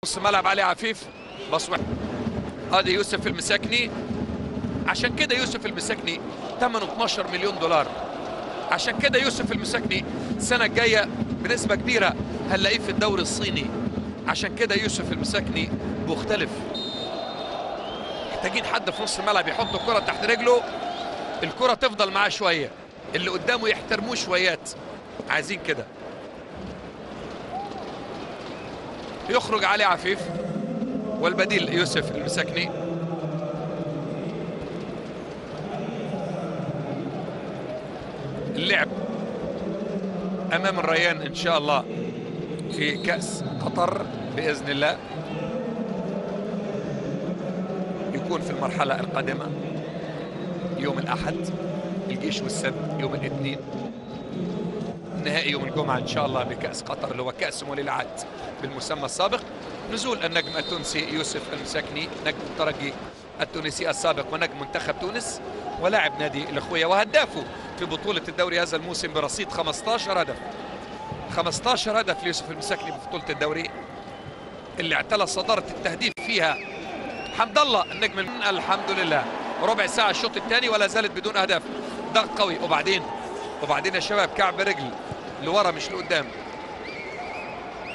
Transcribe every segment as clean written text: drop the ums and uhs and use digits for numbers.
نص ملعب علي عفيف بص هذا يوسف المساكني. عشان كده يوسف المساكني ثمنه 12 مليون دولار. عشان كده يوسف المساكني السنة الجاية بنسبة كبيرة هنلاقيه في الدوري الصيني. عشان كده يوسف المساكني مختلف. محتاجين حد في نص الملعب يحط الكرة تحت رجله، الكرة تفضل معاه شوية، اللي قدامه يحترموه شويات. عايزين كده. يخرج علي عفيف والبديل يوسف المساكني. اللعب امام الريان ان شاء الله في كأس قطر باذن الله، يكون في المرحلة القادمة يوم الاحد، الجيش والسد يوم الاثنين، النهائي يوم الجمعة ان شاء الله بكأس قطر اللي هو كأس ولي العهد بالمسمى السابق. نزول النجم التونسي يوسف المساكني، نجم الترجي التونسي السابق ونجم منتخب تونس ولاعب نادي الاخوية وهدافه في بطولة الدوري هذا الموسم برصيد 15 هدف. 15 هدف ليوسف المساكني في بطولة الدوري اللي اعتلى صدارة التهديف فيها حمد الله النجم. الحمد لله ربع ساعة الشوط الثاني ولا زالت بدون اهداف. ضغط قوي وبعدين يا شباب كعب رجل لورا مش لقدام.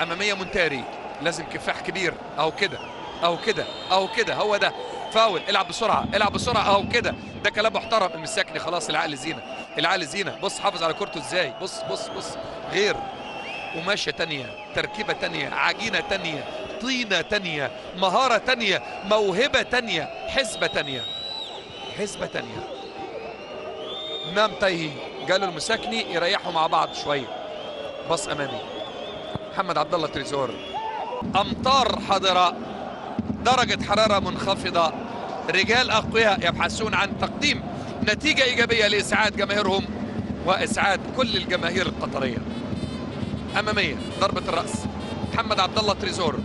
امامية مونتاري لازم كفاح كبير. اهو كده اهو كده اهو كده، هو ده فاول. العب بسرعه العب بسرعه اهو كده. ده كلام محترم. المساكني خلاص العقل زينه، العقل زينه. بص حافظ على كورته ازاي. بص بص بص غير قماشه تانيه، تركيبه تانيه، عجينه تانيه، طينه تانيه، مهاره تانيه، موهبه تانيه، حسبه تانيه، حسبه تانيه. نام تايهي قالوا المساكني يريحوا مع بعض شويه. بص امامي محمد عبد الله تريزور. امطار حاضره، درجة حرارة منخفضة، رجال أقوياء يبحثون عن تقديم نتيجة إيجابية لإسعاد جماهيرهم وإسعاد كل الجماهير القطرية. أمامية ضربة الرأس محمد عبد الله تريزور،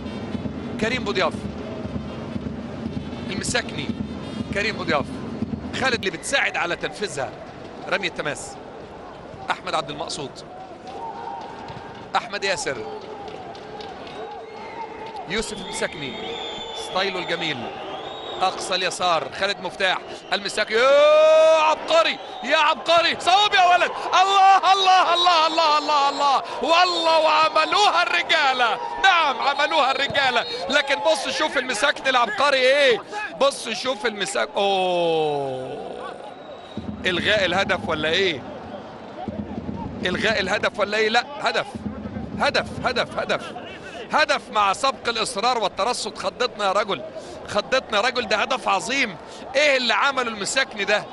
كريم بوضياف، المساكني، كريم بوضياف، خالد اللي بتساعد على تنفيذها، رمي التماس، أحمد عبد المقصود، أحمد ياسر، يوسف المساكني ستايله الجميل، اقصى اليسار خالد مفتاح، المساكني يا عبقري يا عبقري، صوب يا ولد. الله الله الله الله الله الله والله، وعملوها الرجاله. نعم عملوها الرجاله. لكن بص شوف المساكني العبقري ايه. بص شوف المساكني. اوه، الغاء الهدف ولا ايه؟ الغاء الهدف ولا ايه؟ لا هدف هدف هدف هدف هدف مع سبق الاصرار والترصد. خضتنا يا رجل، خضتنا يا رجل. ده هدف عظيم. ايه اللي عمله المساكني ده؟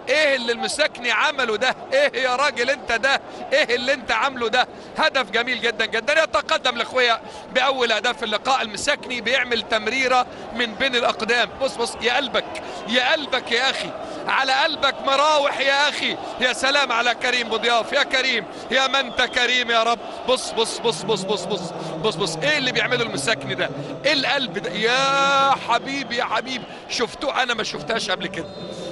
ايه اللي المساكني عمله ده؟ ايه يا راجل انت ده؟ ايه اللي انت عامله ده؟ هدف جميل جدا جدا. يتقدم الاخويا باول اهداف اللقاء. المساكني بيعمل تمريره من بين الاقدام. بص بص يا قلبك يا قلبك يا اخي، على قلبك مراوح يا اخي. يا سلام على كريم بوضياف. يا كريم يا من انت كريم يا رب. بص بص بص بص بص بص بص بص ايه اللي بيعمله المساكني ده؟ ايه القلب ده يا حبيبي يا حبيبي؟ شفتوه؟ انا ما شفتهاش قبل كده.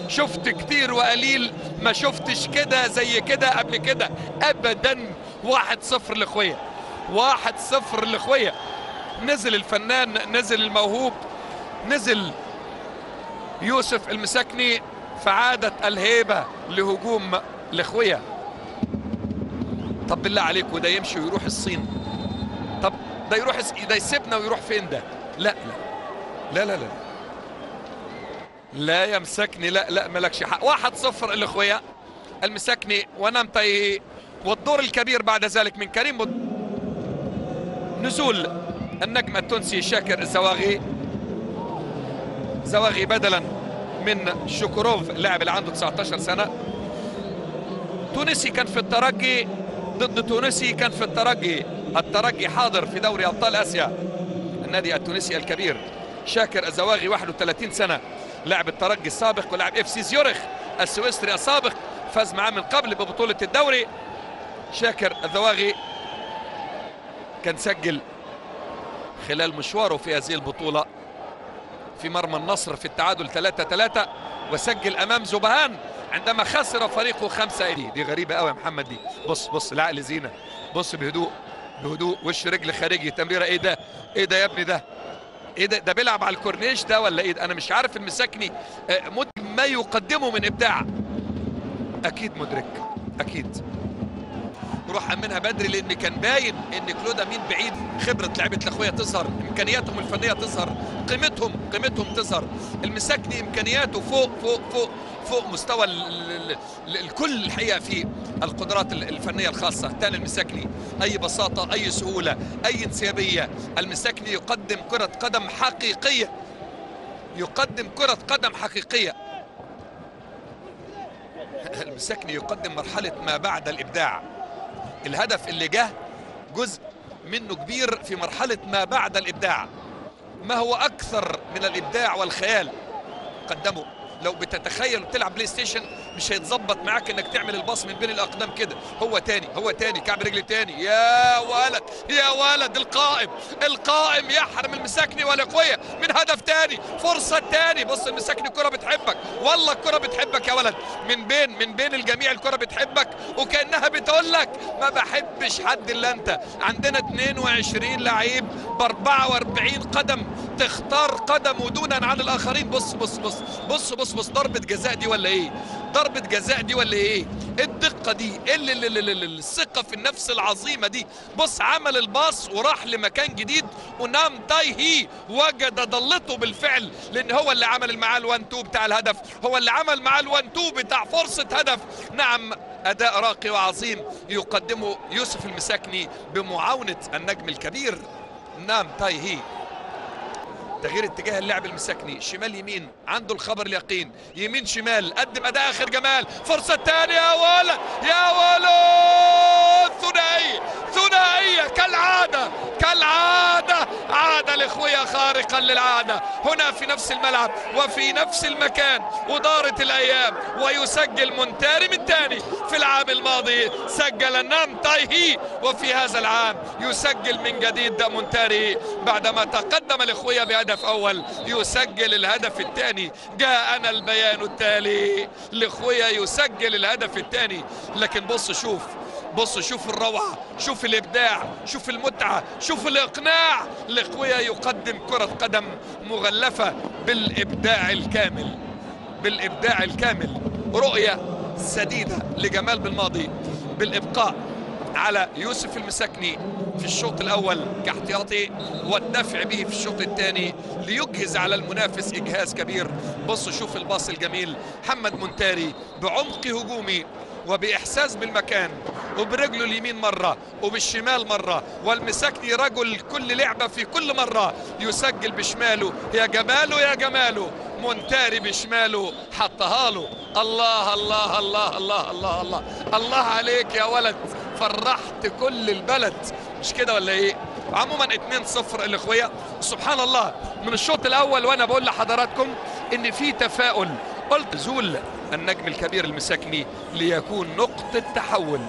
شفت كتير وقليل، ما شفتش كده زي كده قبل كده ابدا. 1-0 لاخويا، 1-0 لاخويا. نزل الفنان، نزل الموهوب، نزل يوسف المساكني، فعادت الهيبة لهجوم الاخويا. طب بالله عليك، وده يمشي ويروح الصين؟ طب ده يروح ده يسيبنا ويروح فين ده؟ لا لا لا لا لا لا يا مساكني، لا لا مالكش حق. 1-0 الاخويا. المساكني ونام تايهي، والدور الكبير بعد ذلك من كريم نزول النجم التونسي شاكر الزواغي. زواغي بدلا من شوكوروف اللاعب اللي عنده 19 سنة. تونسي كان في الترجي ضد تونسي كان في الترجي. الترجي حاضر في دوري ابطال اسيا. النادي التونسي الكبير شاكر الزواغي 31 سنة، لاعب الترجي السابق ولاعب اف سي زيورخ السويسري السابق، فاز معاه من قبل ببطولة الدوري. شاكر الزواغي كان سجل خلال مشواره في هذه البطولة في مرمى النصر في التعادل 3-3، وسجل امام زبهان عندما خسر فريقه 5. دي غريبة قوي يا محمد دي. بص بص العقل زينة. بص بهدوء بهدوء، وش رجل خارجي، تمريرة. ايه ده؟ ايه ده يا ابني ده؟ ايه ده بيلعب على الكورنيش ده ولا ايه ده؟ انا مش عارف المساكني مدرك ما يقدمه من ابداع. اكيد مدرك، اكيد. روح امنها بدري لان كان باين ان كلود امين بعيد. خبره لعيبه الاخويه تظهر، امكانياتهم الفنيه تظهر، قيمتهم تظهر. المساكني امكانياته فوق مستوى الكل الحقيقه في القدرات الفنيه الخاصه. تاني المساكني اي بساطه، اي سهوله، اي انسيابيه. المساكني يقدم كره قدم حقيقيه، يقدم كره قدم حقيقيه. المساكني يقدم مرحله ما بعد الابداع. الهدف اللي جه جزء منه كبير في مرحلة ما بعد الإبداع. ما هو أكثر من الإبداع والخيال قدمه. لو بتتخيل وبتلعب بلاي ستيشن مش هيتظبط معاك انك تعمل الباص من بين الاقدام كده. هو تاني كعب رجل تاني. يا ولد القائم يحرم المساكني والاقوياء من هدف تاني، فرصه تاني. بص المساكني الكره بتحبك، والله الكره بتحبك يا ولد. من بين الجميع الكره بتحبك، وكانها بتقول لك ما بحبش حد الا انت. عندنا 22 لعيب ب 44 قدم، تختار قدم ودونا عن الاخرين. بص ضربة جزاء دي ولا ايه؟ ضربة جزاء دي ولا ايه؟ الدقة دي، الثقة في النفس العظيمة دي. بص عمل الباص وراح لمكان جديد، ونام تايهي وجد ضلته بالفعل، لان هو اللي عمل معاه ال1-2 بتاع الهدف، هو اللي عمل معاه ال1-2 بتاع فرصة هدف. نعم، اداء راقي وعظيم يقدمه يوسف المساكني بمعاونة النجم الكبير نام تايهي. تغيير اتجاه اللعب المساكني، شمال يمين، عنده الخبر اليقين، يمين شمال، قدم اداء اخر جمال. فرصه ثانيه يا ولد ثنائيه كالعاده عاد الاخويه خارقا للعاده هنا في نفس الملعب وفي نفس المكان. ودارت الايام ويسجل مونتاري من ثاني. في العام الماضي سجل نام تايهي، وفي هذا العام يسجل من جديد مونتاري بعدما تقدم الاخويه بهدف اول، يسجل الهدف الثاني. جاءنا البيان التالي، الاخويه يسجل الهدف الثاني. لكن بص شوف الروعه، شوف الابداع، شوف المتعه، شوف الاقناع. الاخويه يقدم كره قدم مغلفه بالابداع الكامل. رؤيه سديده لجمال بالماضي بالابقاء على يوسف المساكني في الشوط الاول كاحتياطي، والدفع به في الشوط الثاني ليجهز على المنافس اجهاز كبير. بصوا شوف الباص الجميل، محمد مونتاري بعمق هجومي وباحساس بالمكان، وبرجله اليمين مره وبالشمال مره، والمساكني رجل كل لعبه في كل مره يسجل بشماله. يا جماله مونتاري بشماله حطها له. الله عليك يا ولد، فرحت كل البلد، مش كده ولا ايه؟ عموما 2-0 الاخويه. سبحان الله، من الشوط الاول وانا بقول لحضراتكم ان في تفاؤل. قلت زول النجم الكبير المساكني ليكون نقطه تحول.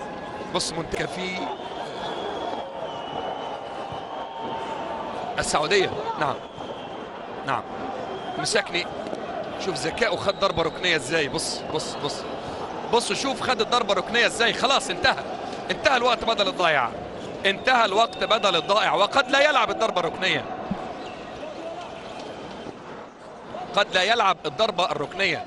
بص منتخب في السعوديه. نعم مساكني شوف ذكائه، خد ضربه ركنيه ازاي. بص شوف خد الضربه ركنيه ازاي. خلاص انتهى الوقت بدل الضائع، وقد لا يلعب الضربه الركنيه،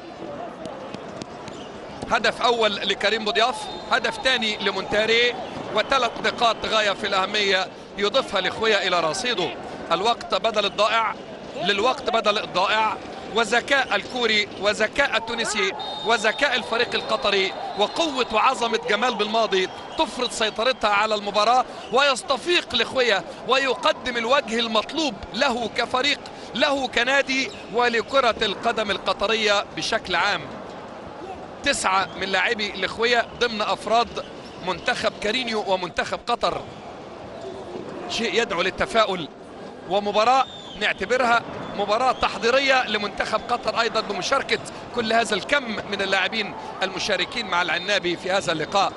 هدف اول لكريم بوضياف، هدف ثاني لمونتاري، وثلاث نقاط غايه في الاهميه يضيفها الاخويه الى رصيده. الوقت بدل الضائع للوقت بدل الضائع، وذكاء الكوري وذكاء التونسي وذكاء الفريق القطري وقوة وعظمة جمال بالماضي تفرض سيطرتها على المباراة، ويستفيق الاخوية ويقدم الوجه المطلوب له كفريق، له كنادي، ولكرة القدم القطرية بشكل عام. 9 من لاعبي الاخوية ضمن افراد منتخب كارينيو ومنتخب قطر، شيء يدعو للتفاؤل، ومباراة نعتبرها مباراة تحضيرية لمنتخب قطر أيضا بمشاركة كل هذا الكم من اللاعبين المشاركين مع العنابي في هذا اللقاء.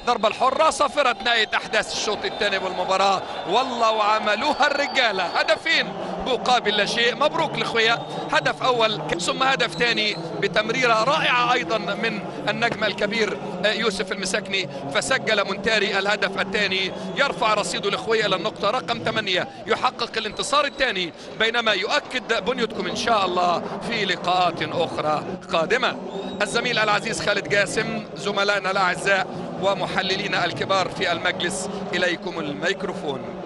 ضربة الحرة صافرة نهاية أحداث الشوط الثاني والمباراة، والله وعملوها الرجالة. هدفين مقابل لا شيء. مبروك لخويا، هدف أول ثم هدف ثاني بتمريرة رائعة أيضا من النجم الكبير يوسف المساكني، فسجل مونتاري الهدف الثاني، يرفع رصيده لخويا إلى النقطة رقم 8، يحقق الانتصار الثاني، بينما يؤكد بنيتكم إن شاء الله في لقاءات أخرى قادمة. الزميل العزيز خالد جاسم، زملائنا الأعزاء ومحللين الكبار في المجلس، إليكم الميكروفون.